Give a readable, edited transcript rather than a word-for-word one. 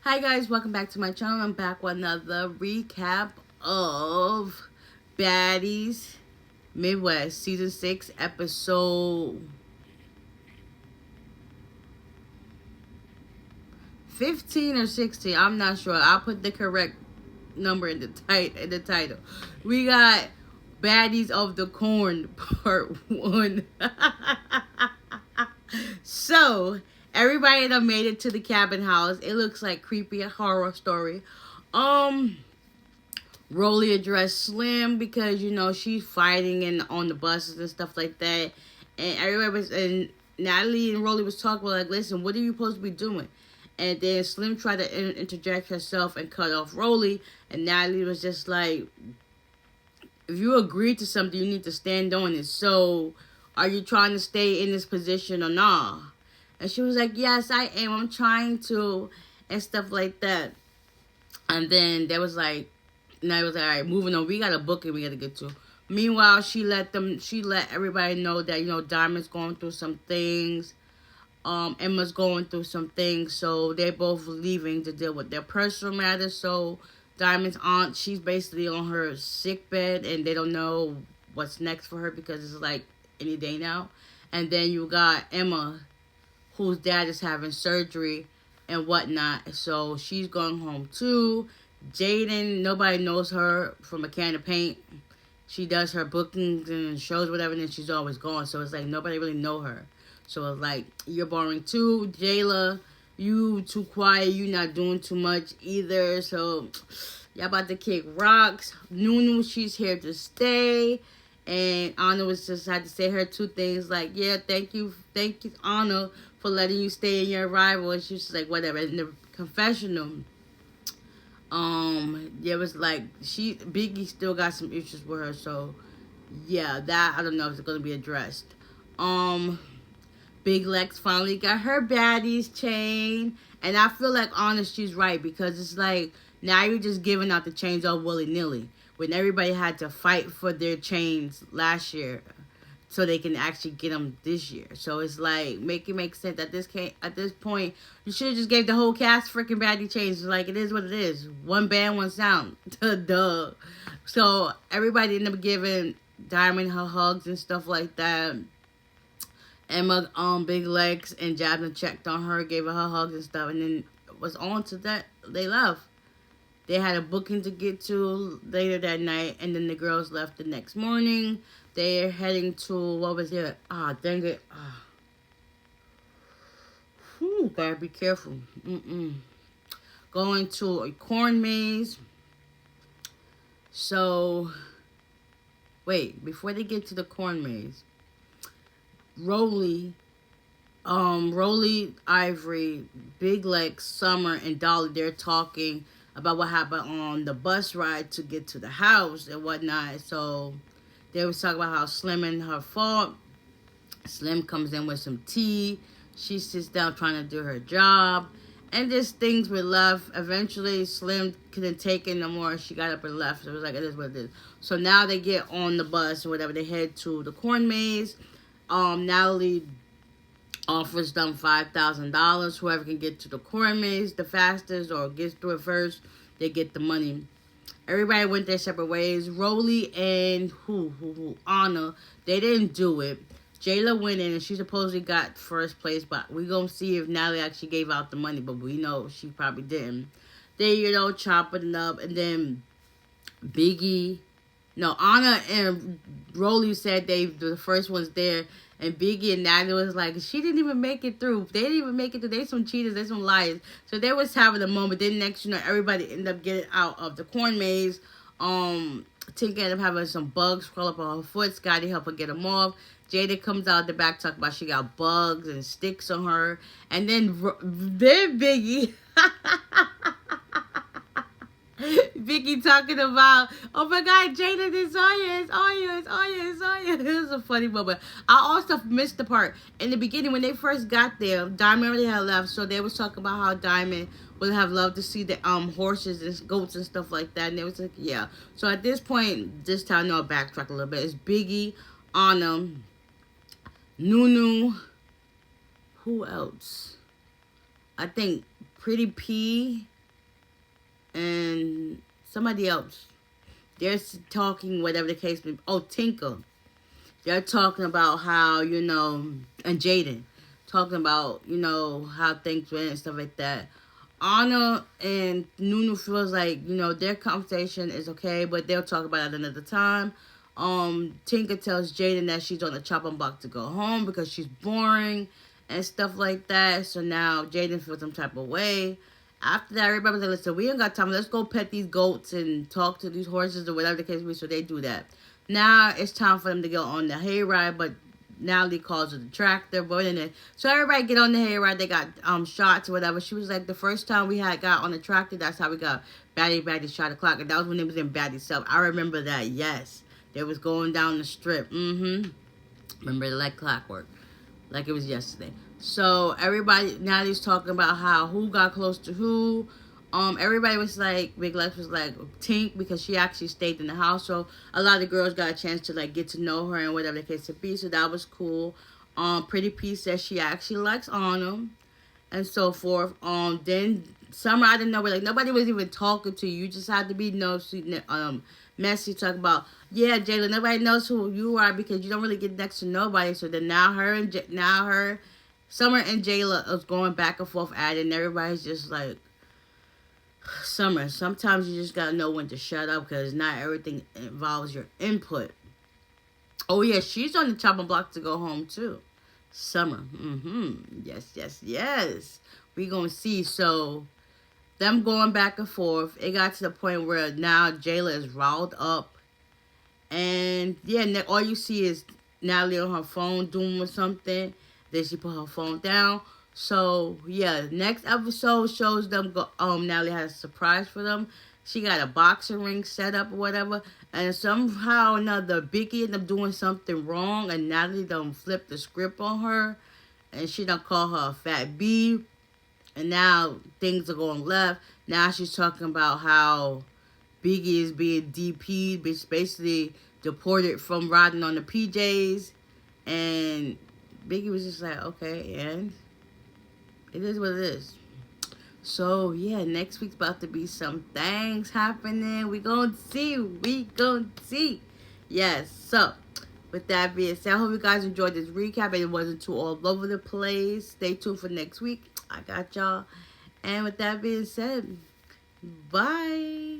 Hi guys, welcome back to my channel. I'm back with another recap of Baddies Midwest Season 6 episode 15 or 16. I'm not sure. I'll put the correct number in the title. We got Baddies of the Corn Part 1. So, everybody that made it to the cabin house, it looks like creepy horror story. Rolly addressed Slim because she's fighting and on the buses and stuff like that, and everybody was and Natalie and Rolly was talking about like, listen, what are you supposed to be doing? And then Slim tried to interject herself and cut off Rolly, and Natalie was just like, if you agree to something, you need to stand on it. So, are you trying to stay in this position or not? And she was like, yes, I am. I'm trying to, and stuff like that. And then there was like, and I was like, all right, moving on. We got a booking we got to get to. Meanwhile, she let everybody know that, Diamond's going through some things. Emma's going through some things. So they're both leaving to deal with their personal matters. So Diamond's aunt, she's basically on her sick bed, and they don't know what's next for her because it's like any day now. And then you got Emma, whose dad is having surgery and whatnot. So she's going home too. Jaden, nobody knows her from a can of paint. She does her bookings and shows, whatever, and then she's always gone. So it's like nobody really know her. So it's like, you're boring too. Jela, you too quiet. You not doing too much either. So y'all about to kick rocks. Nunu, she's here to stay. And Anna was just had to say her two things like, yeah, thank you, Anna, for letting you stay in your rival. And she was like, whatever. In the confessional, it was like Biggie still got some issues with her, so yeah, that I don't know if it's gonna be addressed. Big Lex finally got her baddies chain, and I feel like honest, she's right, because it's like now you're just giving out the chains all willy nilly when everybody had to fight for their chains last year so they can actually get them this year. So it's like, make sense. At this point, you should have just gave the whole cast freaking baddie chains. Like, it is what it is. One band, one sound. Duh. So everybody ended up giving Diamond her hugs and stuff like that. Emma, Big Legs and Jasmine checked on her, gave her hugs and stuff, and then was on to that. They left. They had a booking to get to later that night, and then the girls left the next morning. They're heading to, what was it? Dang it. Gotta be careful. Going to a corn maze. So, wait, before they get to the corn maze, Rolly, Ivory, Big Legs, Summer, and Dolly, they're talking about what happened on the bus ride to get to the house and whatnot. So they was talking about how Slim and her fault. Slim comes in with some tea. She sits down trying to do her job. And just things were left. Eventually, Slim couldn't take it no more. She got up and left. It was like, it is what it is. So now they get on the bus or whatever. They head to the corn maze. Natalie offers them $5,000. Whoever can get to the corn maze the fastest or gets through it first, they get the money. Everybody went their separate ways. Rolly and Anna, they didn't do it. Jela went in and she supposedly got first place, but we gonna see if Natalie actually gave out the money, but we know she probably didn't. They, chopping it up, and then Anna and Rolly said the first ones there, and Biggie and Natalie was like, she didn't even make it through. They didn't even make it through. They some cheaters. They some liars. So they was having a moment. Then next, everybody ended up getting out of the corn maze. Tinker ended up having some bugs crawl up on her foot. Scotty helped her get them off. Jada comes out the back talking about she got bugs and sticks on her. And then Biggie... Vicky talking about, oh my God, Jada, it's on you. It was a funny moment. I also missed the part in the beginning when they first got there. Diamond already had left, so they was talking about how Diamond would have loved to see the horses and goats and stuff like that. And they was like, yeah. So at this point, this time, I'll backtrack a little bit. It's Biggie, Anna, Nunu. Who else? I think Pretty P. and somebody else. They're talking, whatever the case may be. Oh, Tinker. They're talking about how, and Jaden. Talking about, how things went and stuff like that. Anna and Nunu feels like, their conversation is okay, but they'll talk about it another time. Tinker tells Jaden that she's on the chopping block to go home because she's boring and stuff like that. So now Jaden feels some type of way. After that, everybody's like, listen, we ain't got time. Let's go pet these goats and talk to these horses or whatever the case may be. So they do that. Now it's time for them to go on the hayride, but Natalie calls it the tractor. But anyway, so everybody get on the hayride. They got shots or whatever. She was like, the first time we got on the tractor, that's how we got Baddy shot the clock. And that was when it was in Baddy's self. I remember that, yes. They was going down the strip. Remember like clockwork. Like it was yesterday. So everybody, Natalie's talking about who got close to who. Everybody was like, Big Lex was like, Tink, because she actually stayed in the house. So a lot of the girls got a chance to like get to know her and whatever the case to be. So that was cool. Pretty P says she actually likes Anna and so forth. Then Summer, I didn't know, like nobody was even talking to you. You just had to be messy, talking about, yeah, Jela, nobody knows who you are because you don't really get next to nobody. So then now Summer and Jela is going back and forth at it, and everybody's just like, Summer, sometimes you just gotta know when to shut up because not everything involves your input. Oh yeah, she's on the chopping block to go home too. Summer, yes. We gonna see. So them going back and forth. It got to the point where now Jayla is riled up, and yeah, all you see is Natalie on her phone doing something. Then she put her phone down. So, yeah, next episode shows them, Natalie has a surprise for them. She got a boxing ring set up or whatever. And somehow or another, Biggie ended up doing something wrong. And Natalie done flipped the script on her. And she done call her a fat B. And now things are going left. Now she's talking about how Biggie is being DP'd, which basically deported from riding on the PJs. And Biggie was just like, okay, and it is what it is. So, yeah, next week's about to be some things happening. We gonna see. Yes, so, with that being said, I hope you guys enjoyed this recap and it wasn't too all over the place. Stay tuned for next week. I got y'all. And with that being said, bye.